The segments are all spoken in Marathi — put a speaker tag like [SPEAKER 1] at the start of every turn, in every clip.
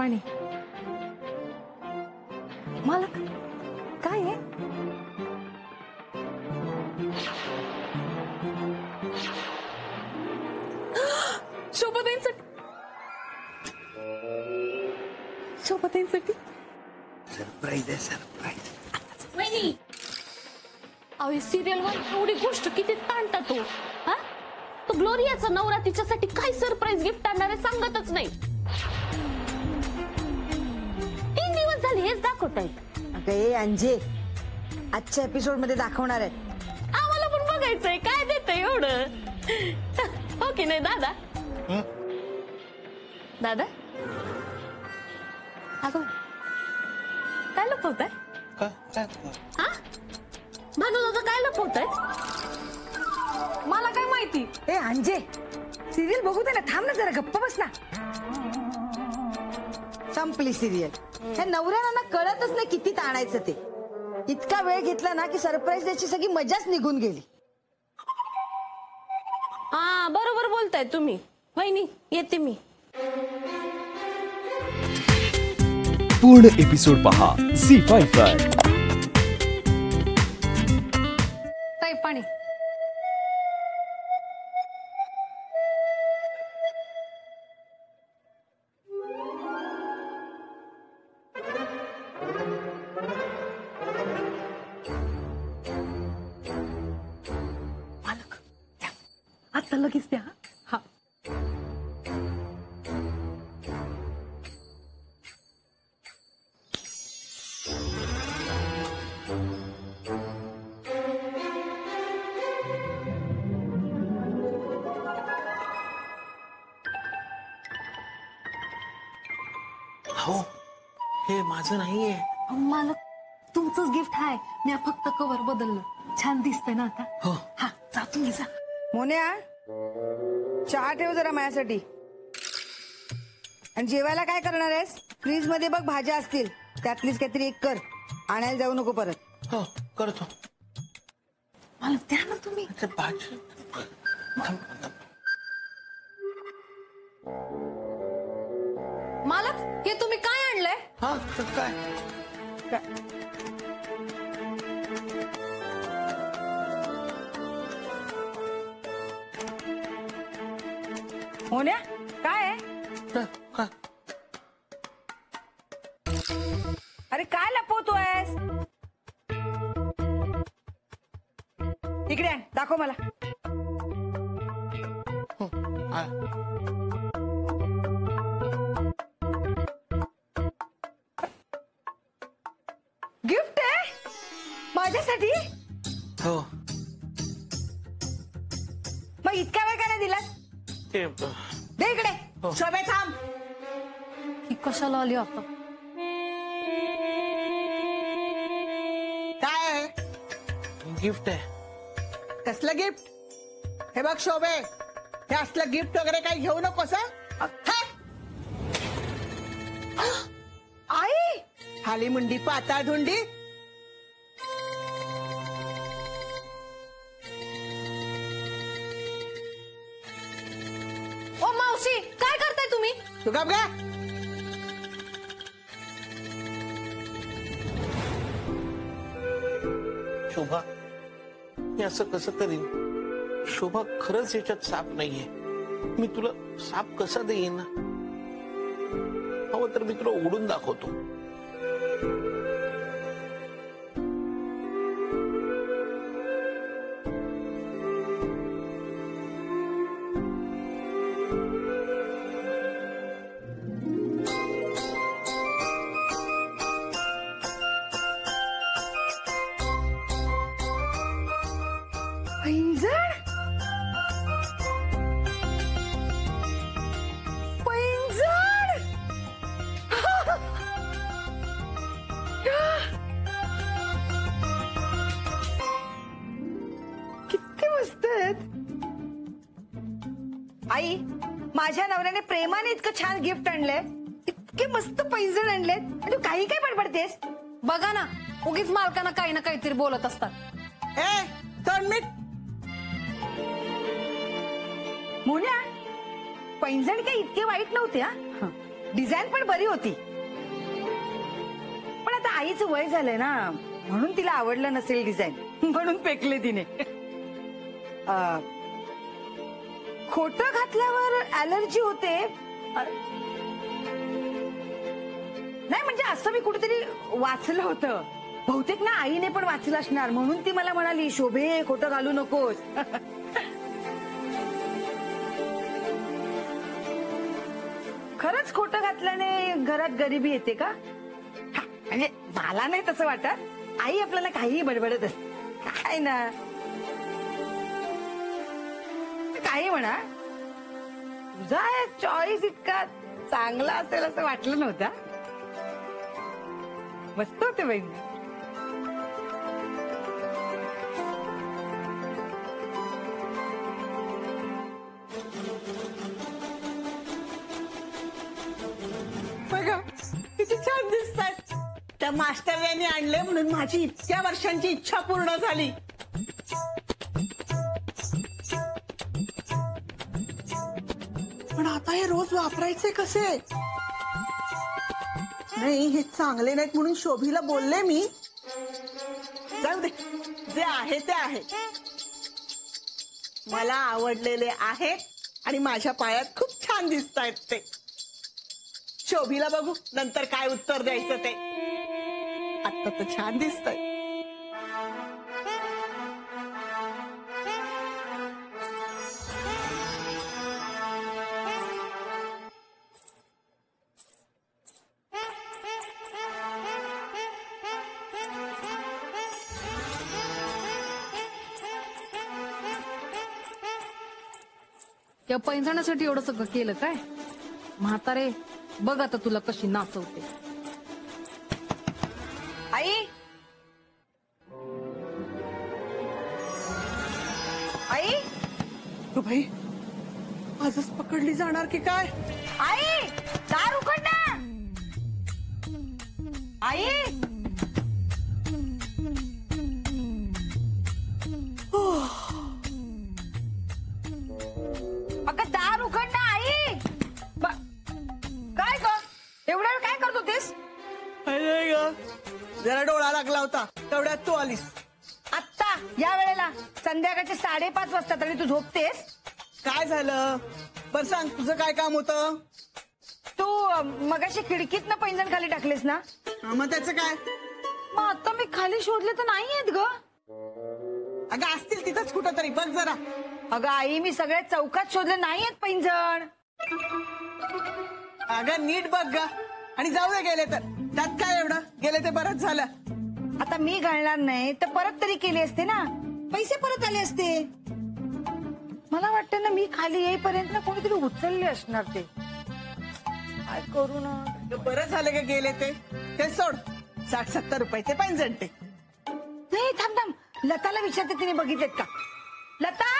[SPEAKER 1] पाणी. मालक काय आहे? शोभाताईंसाठी. शोभाताईंसाठी
[SPEAKER 2] सरप्राईज आहे, सरप्राईज.
[SPEAKER 3] वहिनी, अहो सिरियल वर एवढी गोष्ट किती ताणता तो. हा, तो ग्लोरियाचा नवरा तिच्यासाठी काय सरप्राईज गिफ्ट आणणार आहे सांगतच नाही. 3 दिवस झाले हेच दाखवताय.
[SPEAKER 4] अगं अंजे, आजच्या एपिसोड मध्ये दाखवणार आहे.
[SPEAKER 3] आम्हाला पण बघायचंय काय देतंय एवढं. हो की नाही दादा? दादा अगं काय लपवताय? हा, भानू दादा काय लपवताय?
[SPEAKER 1] मला काय माहिती.
[SPEAKER 4] ए अंजे, सिरियल बघू दे ना, थांब ना जरा, गप्प बस ना. संपली सिरियल. ह्या नवऱ्याला कळतच नाही किती ताणायचं ते. इतका वेळ घेतला ना की सरप्राईज द्यायची सगळी मजाच निघून गेली.
[SPEAKER 3] हा बरोबर बोलताय तुम्ही. वहिनी येते मी.
[SPEAKER 5] पूर्ण एपिसोड पहा झी5 वर.
[SPEAKER 1] ताई पाणी. मालक द्या. आता लगेच द्या. हा.
[SPEAKER 2] हो, हे माझं नाहीये.
[SPEAKER 1] मालक तुमचंच गिफ्ट आहे. मी फक्त कव्हर बदललं. छान दिसतंय ना आता?
[SPEAKER 2] हो.
[SPEAKER 1] हा जा तुम्ही जा.
[SPEAKER 4] मोन्या, चहा ठेव जरा माझ्यासाठी. आणि जेवायला काय करणार आहेस? फ्रीज मध्ये बघ भाज्या असतील, त्यातलीच काहीतरी एक कर. आणायला जाऊ नको परत.
[SPEAKER 2] हो करतो.
[SPEAKER 1] मालक द्या ना तुम्ही.
[SPEAKER 2] ते भाजी.
[SPEAKER 1] मालक हे तुम्ही काय आणलंय?
[SPEAKER 2] हा काय?
[SPEAKER 4] मोन्या काय आहे?
[SPEAKER 2] काय?
[SPEAKER 4] अरे काय लपवतोयस? इकडे आण, दाखव मला. गिफ्ट आहे माझ्यासाठी?
[SPEAKER 2] हो.
[SPEAKER 4] मग इतका वेळ काय नाही दिलास?
[SPEAKER 2] ते
[SPEAKER 4] दे इकडे.
[SPEAKER 2] हो.
[SPEAKER 4] शोभे थांब.
[SPEAKER 1] ही कशाला आली आता?
[SPEAKER 4] काय आहे?
[SPEAKER 2] गिफ्ट आहे.
[SPEAKER 4] कसलं गिफ्ट? हे बघ शोभे, हे असलं गिफ्ट वगैरे काही घेऊ नकोस. आई खाली मुंडी पाताळ धुंडी.
[SPEAKER 1] ओ मावशी काय करताय तुम्ही?
[SPEAKER 4] तू गप गा.
[SPEAKER 2] शोभा, मी असं कसं करीन? शोभा खरंच याच्यात साप नाहीये. मी तुला साप कसा देईन ना? हवं तर मी तुला उडून दाखवतो.
[SPEAKER 4] पैंजण. पैंजण. किती मस्त आहेत. आई, माझ्या नवऱ्याने प्रेमाने इतकं छान गिफ्ट आणलंय. इतके मस्त पैंजण आणलेत. आणि तू काही काय बडबडतेस?
[SPEAKER 1] बघा ना, उगीच मालकांना काही ना काहीतरी बोलत असतात.
[SPEAKER 4] ए तन्मीत, मोन्या, पैंजण काही इतके वाईट नव्हते. हा डिझाईन पण बरी होती, पण आता आईचं वय झालंय ना, म्हणून तिला आवडलं नसेल डिझाईन, म्हणून फेकले तिने. खोटं घातल्यावर ऍलर्जी होते नाही, म्हणजे असं मी कुठेतरी वाचलं होतं. बहुतेक ना आईने पण वाचलं असणार, म्हणून ती मला म्हणाली शोभे खोटं घालू नकोस. खरंच खोटं घातल्याने घरात गरिबी येते का? म्हणजे मला नाही तसं वाटत. आई आपल्याला काहीही बडबडत असते. काय ना काही म्हणा, तुझा चॉईस इतका चांगला असेल असं वाटलं नव्हतं. मस्त होते बहीण.
[SPEAKER 6] बघा किती छान दिसतात. त्या मास्टरने आणले म्हणून माझी इतक्या वर्षांची इच्छा पूर्ण झाली. पण आता हे रोज वापरायचे कसे? नाही, हे चांगले नाहीत म्हणून शोभीला बोलले मी. जाऊ दे, जे आहे ते आहे. मला आवडलेले आहेत आणि माझ्या पायात खूप छान दिसतायत ते. शोभीला बघू नंतर काय उत्तर द्यायचं ते. आता तर छान दिसतंय.
[SPEAKER 1] या पैंजणासाठी एवढं सगळं केलं काय? म्हातारे बघ आता तुला कशी नाचवते.
[SPEAKER 4] आई आई
[SPEAKER 6] तू भाई आजच पकडली जाणार की काय?
[SPEAKER 4] आई दार उघड ना. आई अगं दार उघड ना. आई काय ग एवढा वेळ काय करत होतीस?
[SPEAKER 6] अरे ग, जरा डोळा लागला होता तेवढ्यात तू आलीस.
[SPEAKER 4] आत्ता या वेळेला संध्याकाळचे 5:30 वाजतात आणि तू झोपतेस?
[SPEAKER 6] काय झालं बर सांग, तुझं काय काम होतं?
[SPEAKER 4] तू मगाशी खिडकीतनं पैंजण खाली टाकलेस ना?
[SPEAKER 6] मग त्याचं काय?
[SPEAKER 4] मग आता मी खाली शोधले तर नाही आहेत ग.
[SPEAKER 6] अगं असतील तिथंच कुठं तरी, बघ जरा.
[SPEAKER 4] अगं आई मी सगळ्या चौकात शोधले नाही आहेत पैंजण.
[SPEAKER 6] अगं नीट बघ ग, आणि जाऊ दे गेले तर. त्यात काय एवढं, गेले ते बरंच झालं.
[SPEAKER 4] आता मी घालणार नाही तर परत तरी केले असते ना, पैसे परत आले असते. मला वाटतं ना मी खाली येईपर्यंत ना कोणीतरी उचलले असणार ते. काय करू ना.
[SPEAKER 6] बरं झालं का गेले ते सोड. 60-70 रुपयाचे पैंजण ते.
[SPEAKER 4] नाही थांब थांब, लताला विचारते तिने बघितलेत का. लता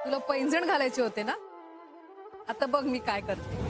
[SPEAKER 1] तुला पैंजण घालायचे होते ना, आता बघ मी काय करते.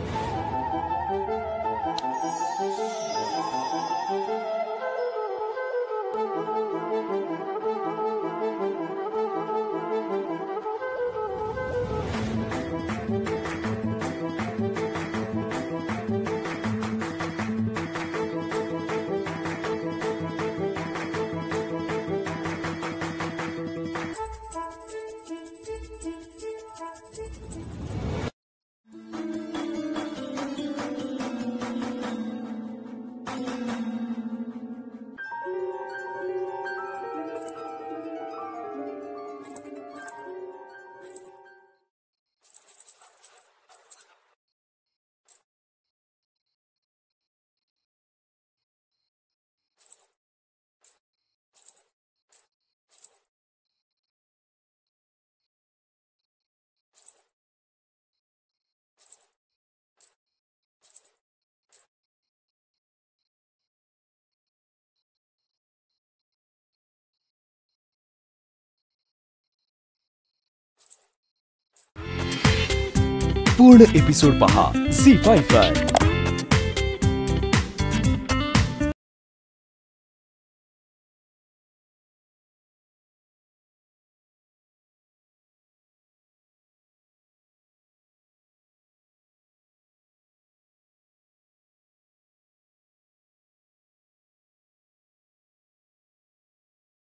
[SPEAKER 5] पूर्ण एपिसोड पहा झी5 वर.